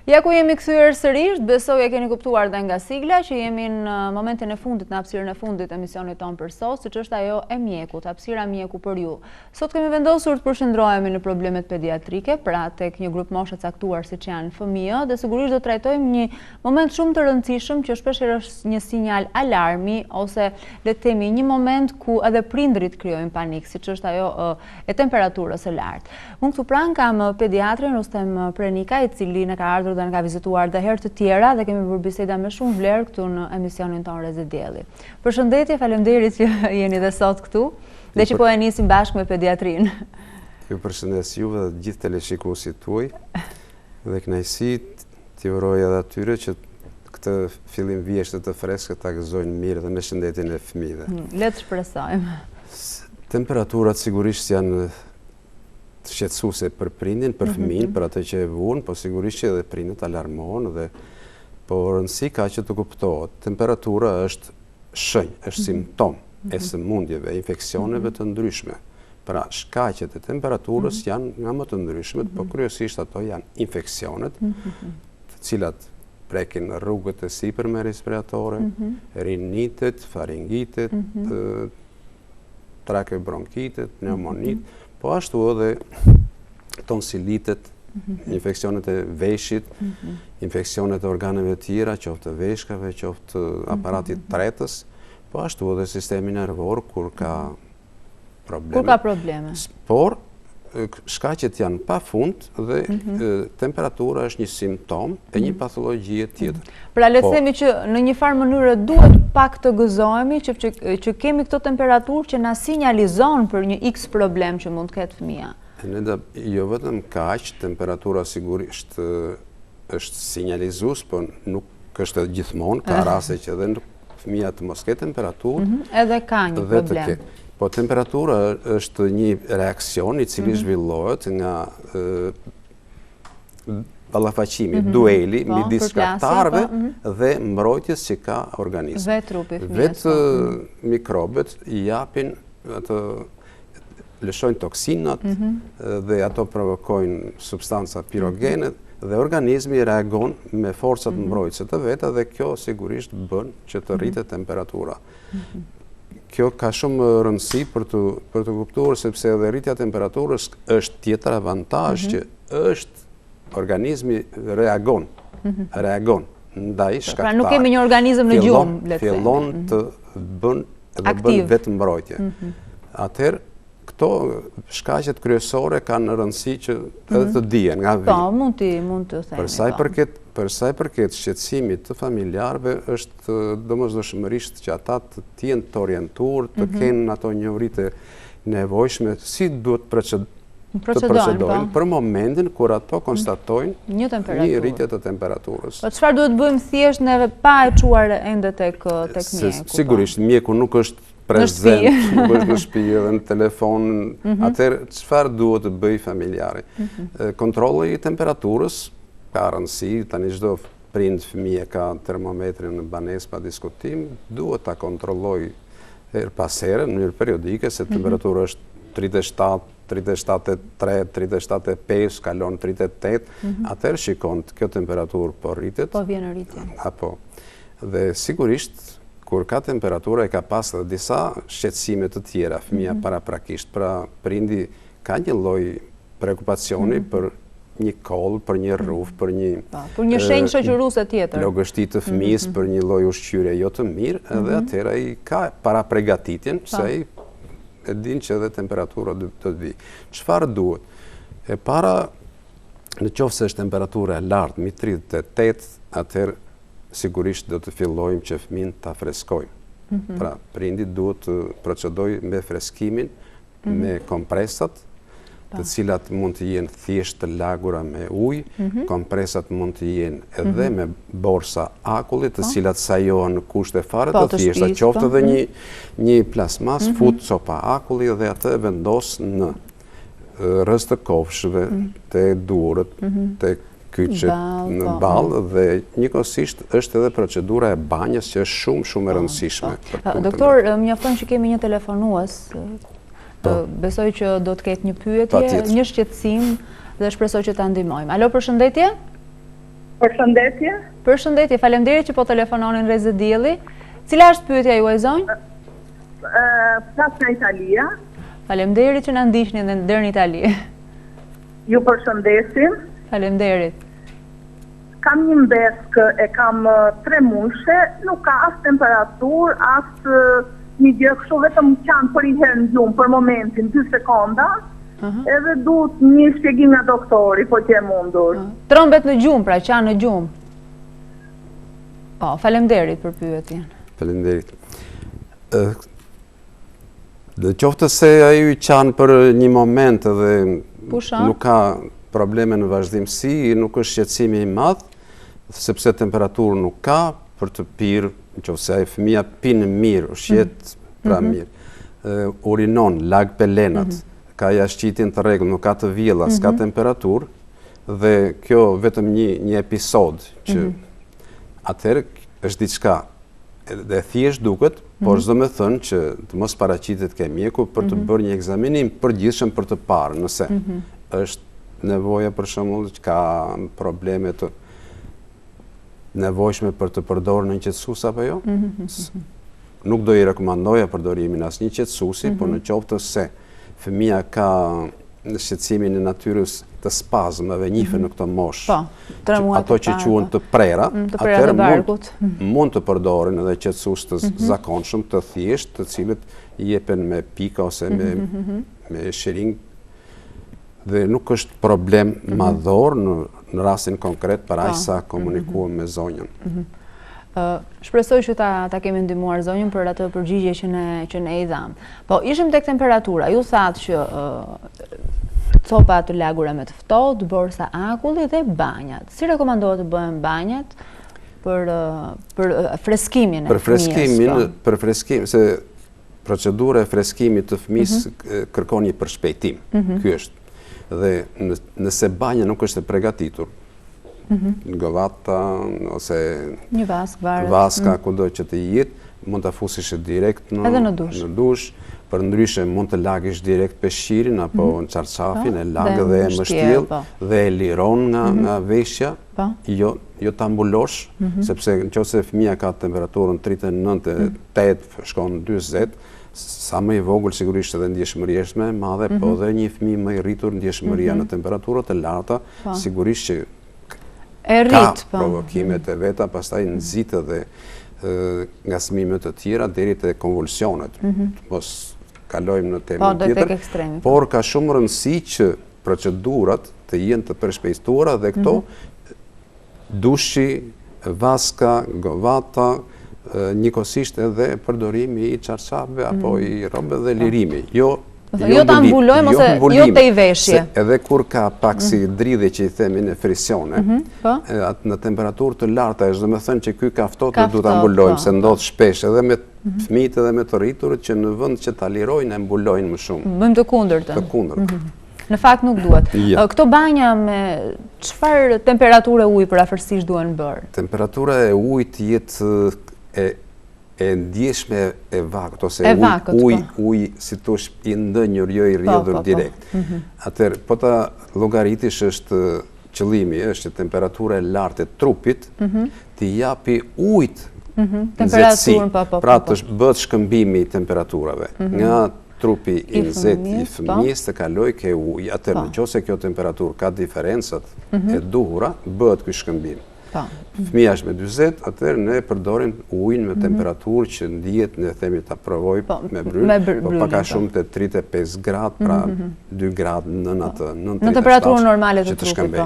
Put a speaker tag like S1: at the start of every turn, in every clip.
S1: Ja ku jemi kthyer sërish, besoj e keni kuptuar dhe nga sigla që jemi në momentin e fundit, në hapësirën e fundit të emisionit tonë për sot, siç është ajo e mjekut, hapësira mjeku për ju. Sot kemi vendosur të përshëndrohemi në problemet pediatrike, pra tek një grup moshe caktuar siç janë fëmijë, dhe sigurisht do të trajtojmë një moment shumë të rëndësishëm që shpeshherë është një sinjal alarmi ose le të themi një moment ku edhe prindrit krijojnë panik, siç është ajo e temperaturës së lartë. Unë këtu pranë kam pediatrin Rustem Prenika, i cili na ka ardhur dhe në ka vizituar dhe herë të tjera dhe kemi bërë biseda me shumë vlerë këtu në emisionin tonë Rezidjelli. Përshëndetje, faleminderit që jeni dhe sot këtu dhe që po e nisim bashkë me pediatrin.
S2: Ju përshëndes juve dhe gjithë teleshikuesit tuaj dhe kënaqësi t'ju uroj edhe atyre që këtë fillim vjeshtë të freskët ta gëzojnë mirë dhe me shëndetin e fëmijëve.
S1: Le të shpresojmë.
S2: Temperaturat sigurisht janë të shqetësuese për prindin, për fëmijën, për atë që e vuan, po sigurisht që edhe prindët alarmohen dhe po rëndësi ka që të kuptohet. Temperatura është shenjë, është simptom e sëmundjeve, infeksioneve të ndryshme. Pra, shkaqet e temperaturës janë nga më të ndryshmet, po kryesisht ato janë infeksionet, të cilat prekin rrugët e sipërme respiratore, rinitet, faringitet, trakeobronkitet, pneumonitë, po ashtu edhe tonsilitet, infeksionet e veshit, infeksionet e organeve tjera, qoftë veshkave, qoftë aparatit tretës, po ashtu edhe sistemi nervor kur ka probleme.
S1: Kur ka probleme.
S2: Por, shkaqet janë pafund dhe temperatura është një simptom e një pathologjie tjetër.
S1: Pra le të themi që në një farë mënyrë duhet pak të gëzohemi që kemi këto temperaturë që na sinjalizon për një X problem që mund të ketë fëmia.
S2: Jo vetëm kaq, temperatura sigurisht është sinjalizues, por nuk është gjithmonë, ka raste që edhe fëmia të mos ketë temperaturë.
S1: Edhe ka një problem.
S2: Po temperatura është një reakcion i cili zhvillohet nga ballafaqimi, dueli midis shkaktarëve dhe mbrojtjes që ka organizmi.
S1: Dhe trupi fëmijës.
S2: Vetë mikrobet i japin atë, lëshojnë toksinat dhe ato provokojnë substanca pirogene dhe organizmi reagon me forcat mbrojtëse të veta dhe kjo sigurisht bën që të rritet temperatura. Kjo ka shumë rëndësi për të kuptuar, sepse edhe rritja temperaturës është tjetër avantazh që është organizmi reagon ndaj shkaktarëve.
S1: Pra nuk kemi një organizëm në gjumë, le të themi.
S2: Fillon të bën vetë mbrojtje. Atëherë këto shkaqet kryesore kanë rëndësi që edhe të dihen nga vit.
S1: Po, mund të themi.
S2: Për sa i përket shqetësimit të familjarëve, është domosdoshmërisht që ata të jenë të orientuar, të kenë ato njohuritë nevojshme si duhet të procedojnë për momentin kur ato konstatojnë një rritje të temperaturës.
S1: Po çfarë duhet bëjmë thjesht neve pa e çuar ende tek mjeku?
S2: Sigurisht mjeku nuk është prezent, nuk është në shtëpi edhe në telefon. Atëherë çfarë duhet të bëj familjari? Kontrolli i temperaturës ka rëndësi, tani çdo prind fëmijë ka termometrin në banesë pa diskutim, duhet ta kontrolloj her pas here në mënyrë periodike se temperatura është 37, 37,3, 37,5, kalon 38, atëherë shikon kjo temperaturë po rritet.
S1: Po vjen rritje.
S2: Apo. Dhe sigurisht kur ka temperatura e ka pas edhe disa shqetësime të tjera, fëmia paraprakisht, pra prindi ka një lloj prekupacioni për një koll, për një rruf, për
S1: një shenjë shoqëruese tjetër.
S2: Plagështi të fëmijës për një lloj ushqyerje jo të mirë, edhe atëherë ai ka para përgatitjen, se ai e din që edhe temperatura do të vi. Çfarë duhet? E para, në qoftë se është temperatura e lartë, mbi 38, atëherë sigurisht do të fillojmë që fëmin ta freskojmë. Pra, prindi duhet të procedojë me freskimin, me kompresat, të cilat mund të jenë thjesht të lagura me ujë, kompresat mund të jenë edhe me borsa akulli, të cilat sajohen në kushte fare të thjeshta, qoftë edhe një plasmas, fut copa akulli dhe atë vendos në rrës të kofshëve, te durët, te kyçet në ballë dhe njëkohësisht është edhe procedura e banjës që është shumë e rëndësishme.
S1: Doktor, mjafton që kemi një telefonues. Besoj që do të ketë një pyetje, një shqetësim dhe shpresoj që ta ndihmojmë. Alo, përshëndetje?
S3: Përshëndetje.
S1: Përshëndetje, faleminderit që po telefononin Rrezë Dielli. Cila është pyetja juaj zonjë?
S3: Plas nga Italia.
S1: Faleminderit që na ndiqni dhe deri në Itali.
S3: Ju përshëndesim.
S1: Faleminderit.
S3: Kam një mbeskë, e kam 3 muajshe, nuk ka as temperaturë, as një gjë kështu, vetëm qanë për i herë në gjumë për momentin, 2 sekonda, edhe duhet një shpjegim nga doktori, po që e mundur.
S1: Trombet në gjumë, pra qanë në gjumë. Po, faleminderit për pyetjen.
S2: Faleminderit. Dhe qoftë se ajo i qanë për një moment dhe nuk ka probleme në vazhdimsi, nuk është shqetësimi i madh, sepse temperaturë nuk ka për të pirë, qoftë se ai fëmia pinë mirë, ushqet pra mirë, urinon, lag pelenat, ka jashtëqitin të rregull, nuk ka të vjella, s'ka temperaturë, dhe kjo vetëm një episod që atëherë është diçka dhe thjesht duket, por s'do me thënë që të mos paraqitet ke mjeku për të bërë një ekzaminim përgjithshëm për të parë nëse është nevoja për shembull që ka probleme të nevojshme për të përdorur në një qetësues apo jo. Nuk do i rekomandoja përdorimin asnjë qetësuesi, por në qoftë se fëmia ka në shqetësimin e natyrës të spazmeve njife në këtë moshë, ato që quhen të prera, atëherë mund të përdoren edhe qetësues të zakonshëm, të thjeshtë, të cilët jepen me pika ose me shering, dhe nuk është problem madhor në rastin konkret për aq sa komunikuam me zonjën.
S1: Shpresoj që ta kemi ndihmuar zonjën për atë përgjigje që ne i dham. Po, ishim tek temperatura. Ju thatë që copa të lagura me të ftohtë, borsa akulli dhe banjat. Si rekomandohet të bëhen banjat për freskimin e fëmijës?
S2: Për freskimin, se procedura e freskimit të fëmijës kërkon një përshpejtim. Ky është. Dhe nëse banja nuk është e përgatitur, në gëvata ose
S1: një
S2: vaska kudo që të jetë, mund të fusish direkt në dush, për ndryshe mund të lagësh direkt peshqirin apo në çarçafin, e lagë dhe e mështjell dhe e liron nga veshja, jo ta mbulosh, sepse nëse fëmia ka temperaturën 39-8 shkon 40, sa më i vogël sigurisht edhe ndjeshmëria është më e madhe, po edhe një fëmijë më i rritur ndjeshmëria në temperaturat e larta, sigurisht që ka provokimet e veta, pastaj nxit edhe nga smimet të tjera deri te konvulsionet. Mos kalojmë në temën tjetër, por ka shumë rëndësi që procedurat të jenë të përshpejtuara dhe këto dushi, vaska, govata, njëkohësisht edhe përdorimi i çarçafeve apo i rrobëve dhe lirimi. Jo
S1: ta mbulojmë ose jo te i veshje.
S2: Edhe kur ka pak si dridhje që i themi në frisione, në temperaturë të larta, është domethënë që ky kaftot dhe duhet ta mbulojmë, se ndodh shpesh edhe me fëmijët edhe me të rriturët që në vend që ta lirojnë e mbulojnë më shumë.
S1: Bëjmë të kundërtën.
S2: Të kundërtën.
S1: Në fakt nuk duhet. Këto banja me çfarë temperature uji përafërsisht duhen bërë?
S2: Temperatura e ujit jetë e ndjeshme e vakut, ose uj, si thosh, i ndënjur, jo i rrjedhur direkt. Atëherë, po ta llogaritish është qëllimi, është temperatura e lartë e trupit, t'i japi ujit nxehtësi. Pra të bëhet shkëmbimi i temperaturave. Nga trupi i nxehtë i fëmijës të kaloj ke uji. Atëherë, nëse kjo temperaturë ka diferencat e duhura, bëhet ky shkëmbim. Fëmija është me 40, atëherë ne përdorim ujin me temperaturë që ndihet, ne themi ta provoj me bryllë, po paka shumë të 35 gradë, pra 2 gradë nën atë,
S1: në temperaturën normale të trupit,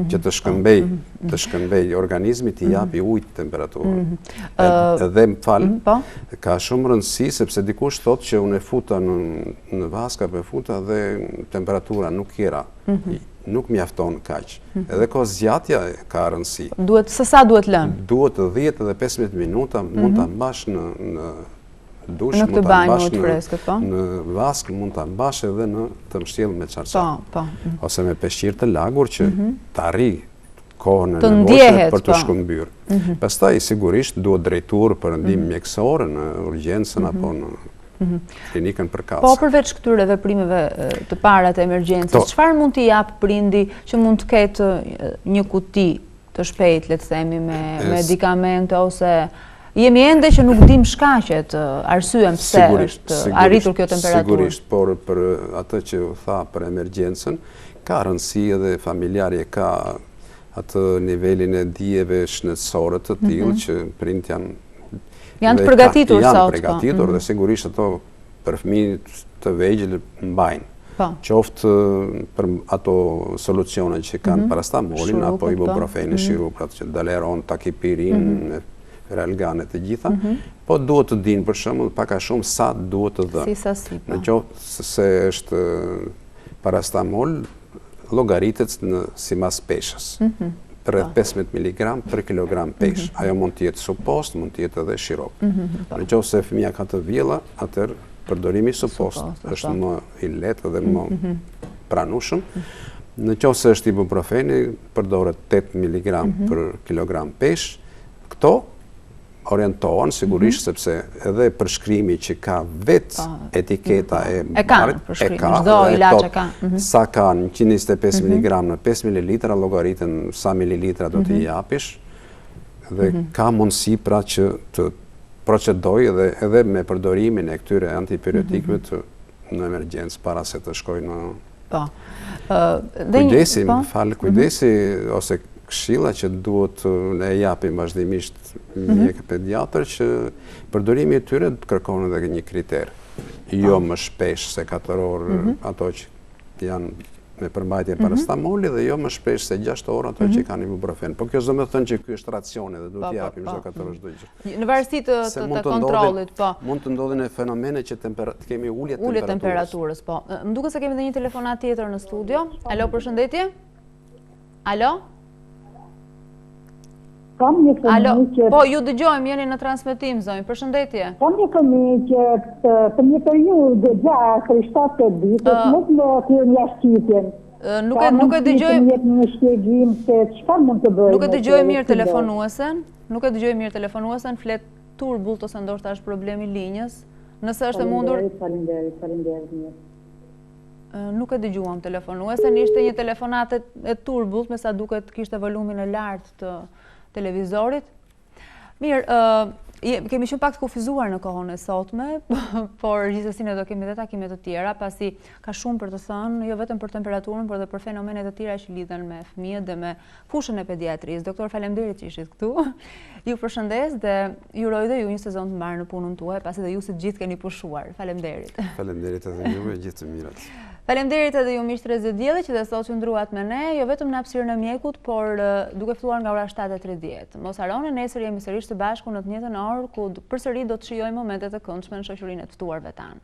S2: që të shkëmbej organizmi t'i japi ujit temperaturën. Edhe më falë, ka shumë rëndësi, sepse dikush thotë që unë e futa në vaska për futa dhe temperatura nuk kjera. Nuk mjafton kaq. Edhe ko zgjatja ka rëndësi.
S1: Sa duhet lënë?
S2: Duhet 10 dhe 15 minuta, mund ta mbash në dush,
S1: në këtë banjë më të freskët, po?
S2: Në vask, mund ta mbash edhe në të mbështjellë me çarçaf. Ose me peshqir të lagur që të arri kohën e nevojshme për të shkëmbyer. Pastaj sigurisht duhet drejtuar për ndihmë mjekësore në urgjencën apo në klinikën për kasa.
S1: Po përveç këtyre veprimeve të para të emergjencës, çfarë mund t'i jap prindi që mund të ketë një kuti të shpejt, le të themi, me medikamente ose jemi ende që nuk dim shkaqet, arsyen pse është arritur kjo temperaturë.
S2: Sigurisht, por për atë që u tha për emergjencën, ka rëndësi edhe familjarje, ka atë nivelin e dijeve shëndetësore të tillë që prind
S1: janë të përgatitur sot.
S2: Janë përgatitur dhe sigurisht ato për fëmijët të vegjël mbajnë. Qoftë për ato solucionet që kanë parastamolin apo ibuprofenin, shiruprat që daleron, takipirin, relgane të gjitha, po duhet të dinë për shembull pak a shumë sa duhet të dhënë.
S1: Si sasi.
S2: Në qoftë se është parastamol, llogaritet sipas peshës. Rreth 15 mg për kilogram peshë. Ajo mund të jetë supost, mund të jetë edhe shirop. Në qoftë se fëmia ka të vjella, atëherë përdorimi supost është më i lehtë dhe më pranueshëm. Në qoftë se është ibuprofeni, përdoret 8 mg për kilogram peshë. Këto orientohen sigurisht sepse edhe përshkrimi që ka vetë etiketa e marrit e ka,
S1: çdo ilaç e ka.
S2: Sa ka 125 mg në 5 ml, llogaritën sa mililitra do t'i japish dhe ka mundësi pra që të procedoj edhe me përdorimin e këtyre antipyretikëve në emergjencë para se të shkojë në kujdesi ose këshilla që duhet ne japim vazhdimisht mjekë pediatër që përdorimi i tyre kërkon edhe një kriter. Jo më shpesh se 4 orë ato që janë me përmbajtje parastamoli dhe jo më shpesh se 6 orë ato që kanë ibuprofen. Po kjo s'do të thënë që ky është racioni dhe duhet japim çdo 4 orë çdo gjë.
S1: Në varësi të kontrollit, po.
S2: Mund të ndodhin fenomene që kemi ulje
S1: temperaturës, po. Më duket se kemi edhe një telefonat tjetër në studio. Alo, përshëndetje. Alo? Alo, po, ju dëgjojmë, jeni në transmetim, zonjë, përshëndetje.
S4: Kam një fëmijë që për një periudhë gjatë 7 ditë nuk më thyen jashtëqitjen.
S1: Nuk e dëgjoj.
S4: Një shpjegim se çfarë mund të bëjmë.
S1: Nuk e dëgjoj mirë telefonuesen. Nuk e dëgjoj mirë telefonuesen, flet turbullt ose ndoshta është problemi linjës. Nëse është e mundur.
S4: Faleminderit.
S1: Nuk e dëgjuam telefonuesen, ishte një telefonat e turbullt, me sa duket kishte volumin e lartë të televizorit. Mirë, kemi shumë pak të kufizuar në kohën e sotme, por gjithsesi ne do kemi dhe takime të tjera, pasi ka shumë për të thënë, jo vetëm për temperaturën, por edhe për fenomenet të tjera që lidhen me fëmijët dhe me fushën e pediatrisë. Doktor, faleminderit që ishit këtu. Ju përshëndes dhe ju uroj dhe ju një sezon të mbarë në punën tuaj, pasi dhe ju si gjithë keni pushuar. Faleminderit.
S2: Faleminderit edhe juve, gjithë të mirat.
S1: Faleminderit edhe ju miq të Rezediellit që dhe sot qëndruat me ne, jo vetëm në hapësirën e mjekut, por duke filluar nga ora 7:30. Mos harroni, nesër jemi sërish së bashku në të njëjtën orë ku përsëri do të shijojmë momentet e këndshme në shoqërinë e të ftuarve tanë.